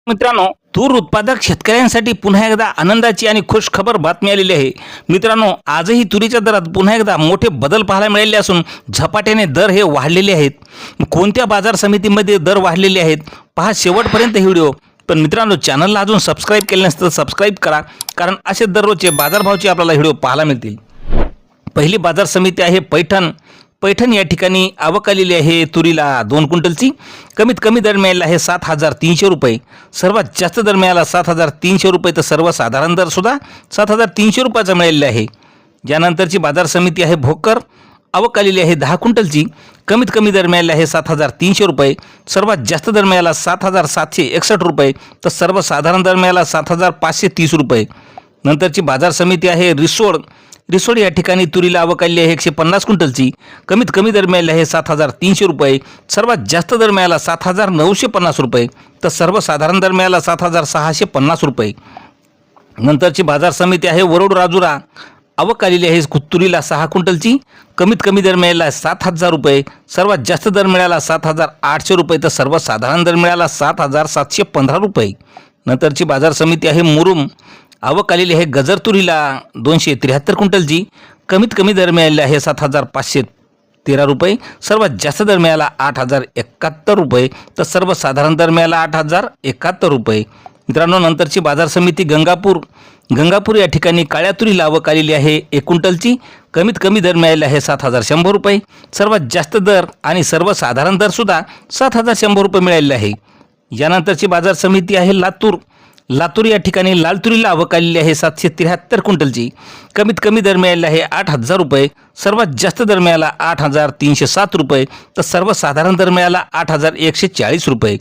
मित्रांनो, तूर उत्पादक शेतकऱ्यांसाठी पुन्हा एकदा आनंदाची आणि खुश खबर बातमी आलेली आहे. मित्रांनो, आजही तुरीच्या दरात पुन्हा एकदा मोठे बदल पाहायला मिळाले असून झपाट्याने दर हे वाढलेले आहेत. कोणत्या बाजार समितीमध्ये दर वाढलेले आहेत पहा शेवटपर्यंत ही व्हिडिओ. पण मित्रांनो, चॅनलला अजून सबस्क्राईब केले नसतं सबस्क्राईब करा, कारण असे दररोजचे बाजारभावचे आपल्याला व्हिडिओ पाहायला मिळतील. पहिली बाजार समिती आहे पैठण. या ठिकाणी आवक आलेली आहे तुरीला 2 क्विंटलची. कमीत कमी दर मिळाला आहे 7,300 रुपये. सर्वात जास्त दर मिळाला 7,300 रुपये, तर सर्वसाधारण दरसुद्धा 7,300 रुपयाचा मिळालेला आहे. यानंतरची बाजार समिती आहे भोकर. आवक आलेली आहे 10 क्विंटलची. कमीत कमी दर मिळाला आहे 7,300 रुपये. सर्वात जास्त दर मिळाला 7,761 रुपये, तर सर्वसाधारण दर मिळाला 7,530 रुपये. नंतरची बाजार समिती आहे रिसोड. या ठिकाणी तुरीला आवक आलेली आहे 150 क्विंटलची. कमीत कमी दर मिळाले आहे 7,300 रुपये. सर्वात जास्त दर मिळाला 7,950 रुपये, तर सर्वसाधारण दर मिळाला 7,650 रुपये. नंतरची बाजार समिती आहे वरोड राजुरा. आवक आलेली आहे तुरीला 6 क्विंटलची. कमीत कमी दर मिळाला 7,000 रुपये. सर्वात जास्त दर मिळाला 7,800 रुपये, तर सर्वसाधारण दर मिळाला 7,715 रुपये. नंतरची बाजार समिती आहे मुरुम. आवक आलेली आहे गजर तुरीला 273 क्विंटलची. कमीत कमी दर मिळाले आहे 7,513 रुपये. सर्वात जास्त दर मिळाला 8,071 रुपये, तर सर्वसाधारण दर मिळाला 8,071 रुपये. मित्रांनो, नंतरची बाजार समिती गंगापूर. या ठिकाणी काळ्या तुरीला आवक आलेली आहे 1 क्विंटलची. कमीत कमी दर मिळाले आहे 7,100 रुपये. सर्वात जास्त दर आणि सर्वसाधारण दरसुद्धा 7,100 रुपये मिळालेले आहे. यानंतरची बाजार समिती आहे लातूर. या ठिकाणी लाल तुरीला आवक आलेली आहे 773 क्विंटलची. कमीत कमी दर मिळाला आहे 8,000 रुपये. सर्वात जास्त दर मिळाला 8,307 रुपये, तर सर्वसाधारण दर मिळाला 8,140 रुपये.